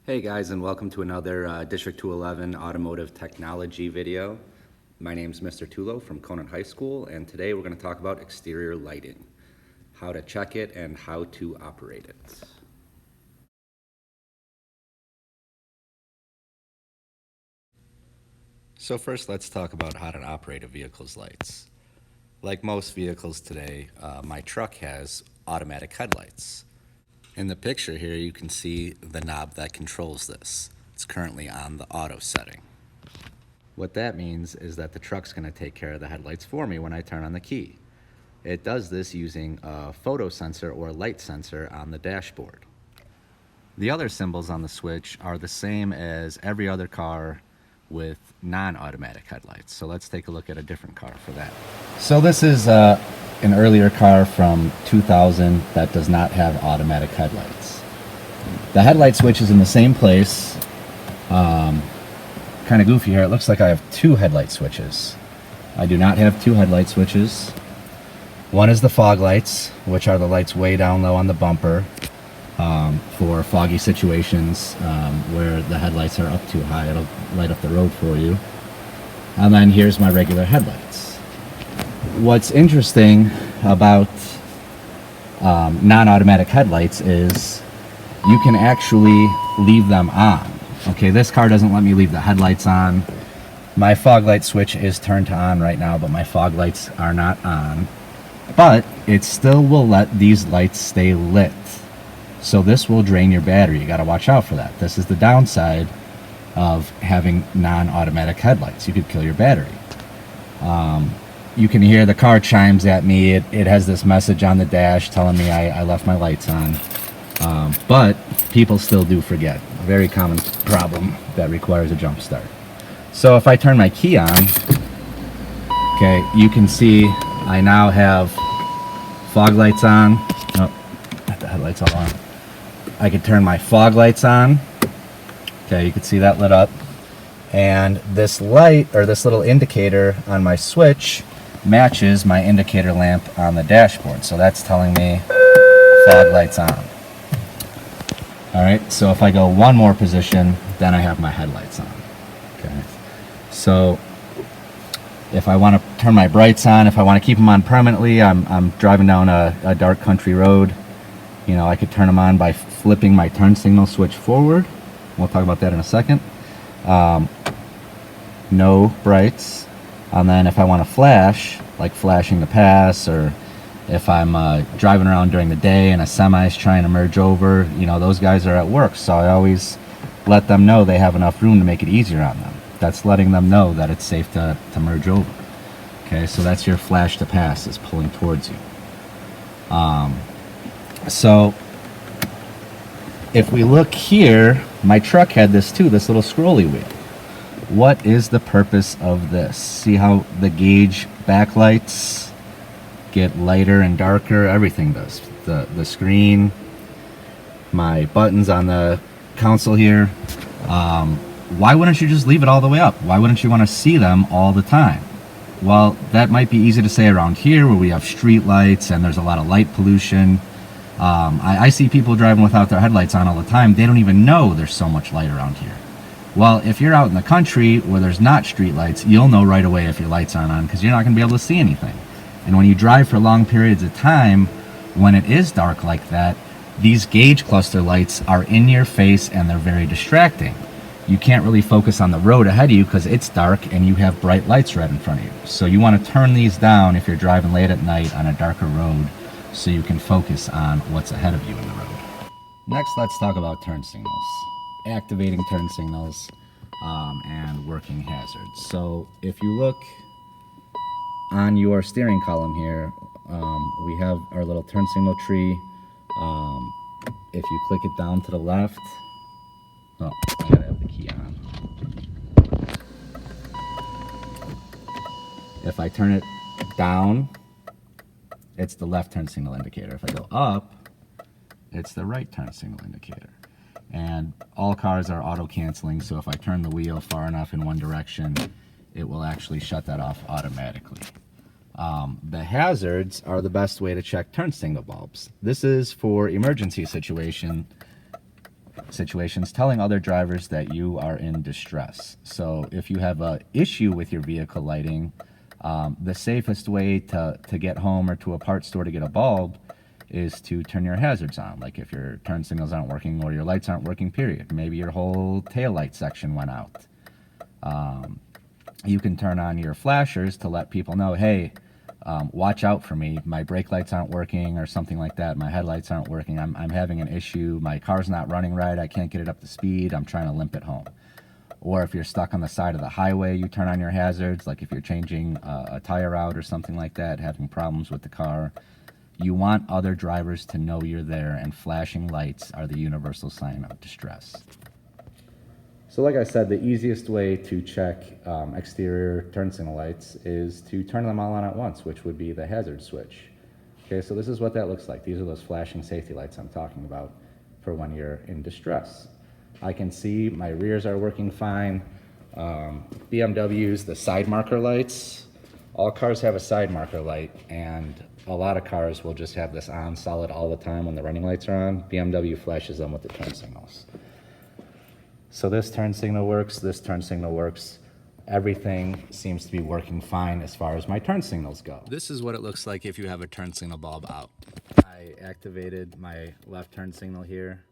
Hey guys, and welcome to another District 211 Automotive Technology video. My name is Mr. Tulo from Conant High School, and today we're going to talk about exterior lighting, how to check it and how to operate it. So first, let's talk about how to operate a vehicle's lights. Like most vehicles today, my truck has automatic headlights. In the picture here, you can see the knob that controls this. It's currently on the auto setting. What that means is that the truck's going to take care of the headlights for me when I turn on the key. It does this using a photo sensor or light sensor on the dashboard. The other symbols on the switch are the same as every other car with non-automatic headlights. So let's take a look at a different car for that. So this is an earlier car from 2000 that does not have automatic headlights. The headlight switch is in the same place. Kind of goofy here. It looks like I have two headlight switches. I do not have two headlight switches. One is the fog lights, which are the lights way down low on the bumper for foggy situations where the headlights are up too high. It'll light up the road for you. And then here's my regular headlights. What's interesting about non-automatic headlights is you can actually leave them on. Okay, this car doesn't let me leave the headlights on. My fog light switch is turned to on right now, but my fog lights are not on. But it still will let these lights stay lit. So this will drain your battery. You gotta watch out for that. This is the downside of having non-automatic headlights. You could kill your battery. You can hear the car chimes at me. It has this message on the dash telling me I left my lights on. But people still do forget. A very common problem that requires a jump start. So if I turn my key on, okay, you can see I now have fog lights on. Oh, got the headlights all on. I could turn my fog lights on. Okay, you can see that lit up. And this light, or this little indicator on my switch, matches my indicator lamp on the dashboard. So that's telling me fog lights on. Alright, so if I go one more position, then I have my headlights on. Okay, so if I want to turn my brights on, if I want to keep them on permanently, I'm driving down a dark country road, you know, I could turn them on by flipping my turn signal switch forward. We'll talk about that in a second. No brights. And then if I want to flash, like flashing the pass, or if I'm driving around during the day and a semi's trying to merge over, you know, those guys are at work, so I always let them know they have enough room to make it easier on them. That's letting them know that it's safe to merge over. Okay, so that's your flash to pass, is pulling towards you. So if we look here, my truck had this too, this little scrolly wheel. What is the purpose of this? See how the gauge backlights get lighter and darker? Everything does. The screen, my buttons on the console here. Why wouldn't you just leave it all the way up? Why wouldn't you want to see them all the time? Well, that might be easy to say around here where we have street lights and there's a lot of light pollution. I see people driving without their headlights on all the time. They don't even know there's so much light around here. Well, if you're out in the country where there's not street lights, you'll know right away if your lights aren't on because you're not going to be able to see anything. And when you drive for long periods of time, when it is dark like that, these gauge cluster lights are in your face and they're very distracting. You can't really focus on the road ahead of you because it's dark and you have bright lights right in front of you. So you want to turn these down if you're driving late at night on a darker road so you can focus on what's ahead of you in the road. Next, let's talk about turn signals. Activating turn signals and working hazards. So if you look on your steering column here, we have our little turn signal tree. If you click it down to the left, oh, I gotta have the key on. If I turn it down, it's the left turn signal indicator. If I go up, it's the right turn signal indicator. And all cars are auto canceling, so if I turn the wheel far enough in one direction, it will actually shut that off automatically. The hazards are the best way to check turn signal bulbs. This is for emergency situation situations, telling other drivers that you are in distress. So if you have an issue with your vehicle lighting, the safest way to get home or to a parts store to get a bulb is to turn your hazards on. Like if your turn signals aren't working or your lights aren't working, period. Maybe your whole tail light section went out. You can turn on your flashers to let people know, hey, watch out for me. My brake lights aren't working or something like that. My headlights aren't working. I'm having an issue. My car's not running right. I can't get it up to speed. I'm trying to limp it home. Or if you're stuck on the side of the highway, you turn on your hazards. Like if you're changing a tire out or something like that, having problems with the car, you want other drivers to know you're there, and flashing lights are the universal sign of distress. So like I said, the easiest way to check exterior turn signal lights is to turn them all on at once, which would be the hazard switch. Okay, so this is what that looks like. These are those flashing safety lights I'm talking about for when you're in distress. I can see my rears are working fine. BMWs, the side marker lights, all cars have a side marker light, and a lot of cars will just have this on solid all the time when the running lights are on. BMW flashes them with the turn signals. So this turn signal works, this turn signal works. Everything seems to be working fine as far as my turn signals go. This is what it looks like if you have a turn signal bulb out. I activated my left turn signal here,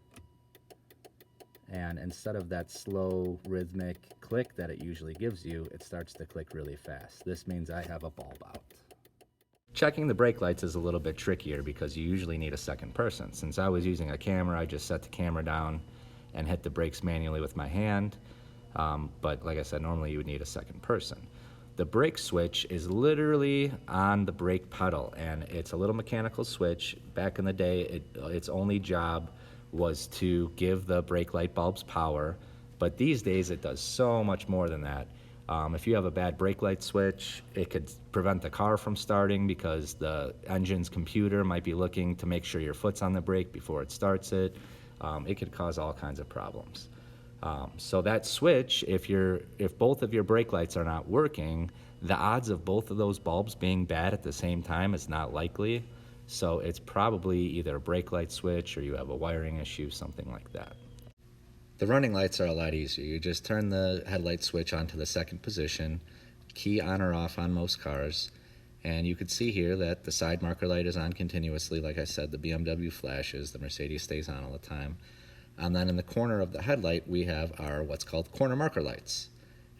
and instead of that slow rhythmic click that it usually gives you, it starts to click really fast. This means I have a bulb out. Checking the brake lights is a little bit trickier because you usually need a second person. Since I was using a camera, I just set the camera down and hit the brakes manually with my hand. But like I said, normally you would need a second person. The brake switch is literally on the brake pedal, and it's a little mechanical switch. Back in the day, its only job was to give the brake light bulbs power, but these days it does so much more than that. If you have a bad brake light switch, it could prevent the car from starting because the engine's computer might be looking to make sure your foot's on the brake before it starts it. It could cause all kinds of problems. So that switch, if both of your brake lights are not working, the odds of both of those bulbs being bad at the same time is not likely. So it's probably either a brake light switch or you have a wiring issue, something like that. The running lights are a lot easier. You just turn the headlight switch onto the second position, key on or off on most cars, and you can see here that the side marker light is on continuously. Like I said, the BMW flashes, the Mercedes stays on all the time. And then in the corner of the headlight, we have our what's called corner marker lights,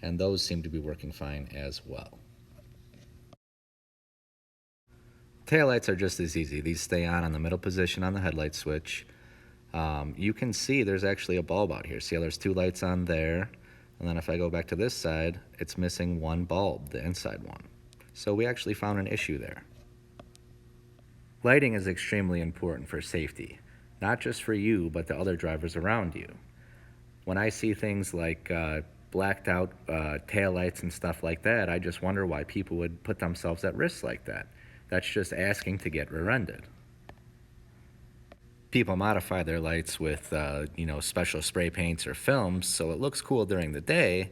and those seem to be working fine as well. Taillights are just as easy. These stay on the middle position on the headlight switch. You can see there's actually a bulb out here. See how there's two lights on there? And then if I go back to this side, it's missing one bulb, the inside one. So we actually found an issue there. Lighting is extremely important for safety, not just for you, but the other drivers around you. When I see things like blacked out tail lights and stuff like that, I just wonder why people would put themselves at risk like that. That's just asking to get rear-ended. People modify their lights with special spray paints or films so it looks cool during the day,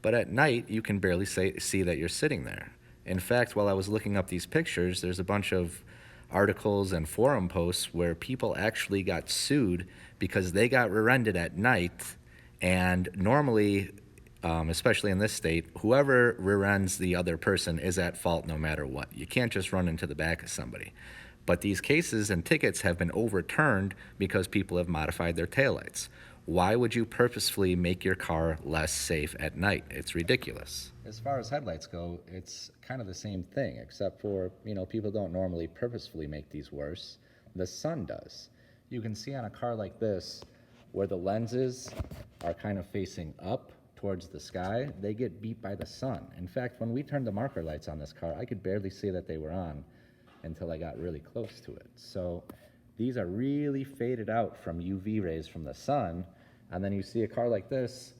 but at night you can barely see that you're sitting there. In fact, while I was looking up these pictures, there's a bunch of articles and forum posts where people actually got sued because they got rear-ended at night, and normally, especially in this state, whoever rear-ends the other person is at fault no matter what. You can't just run into the back of somebody. But these cases and tickets have been overturned because people have modified their taillights. Why would you purposefully make your car less safe at night? It's ridiculous. As far as headlights go, it's kind of the same thing, except for, people don't normally purposefully make these worse. The sun does. You can see on a car like this, where the lenses are kind of facing up towards the sky, they get beat by the sun. In fact, when we turned the marker lights on this car, I could barely see that they were on until I got really close to it. So these are really faded out from UV rays from the sun. And then you see a car like this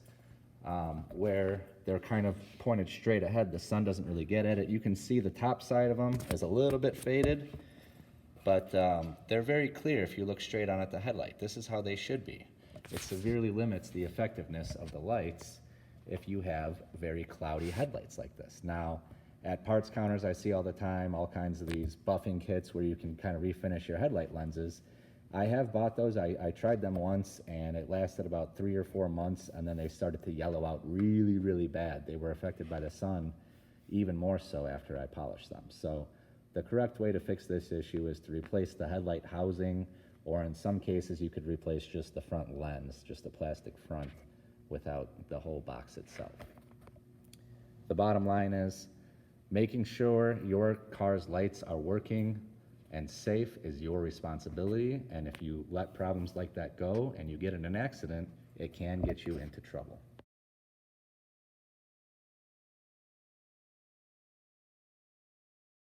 where they're kind of pointed straight ahead. The sun doesn't really get at it. You can see the top side of them is a little bit faded, but they're very clear if you look straight on at the headlight. This is how they should be. It severely limits the effectiveness of the lights if you have very cloudy headlights like this. Now, at parts counters, I see all the time all kinds of these buffing kits where you can kind of refinish your headlight lenses. I have bought those. I tried them once and it lasted about 3 or 4 months, and then they started to yellow out really, really bad. They were affected by the sun even more so after I polished them. So the correct way to fix this issue is to replace the headlight housing, or in some cases you could replace just the front lens, just the plastic front without the whole box itself. The bottom line is making sure your car's lights are working and safe is your responsibility, and if you let problems like that go and you get in an accident, it can get you into trouble.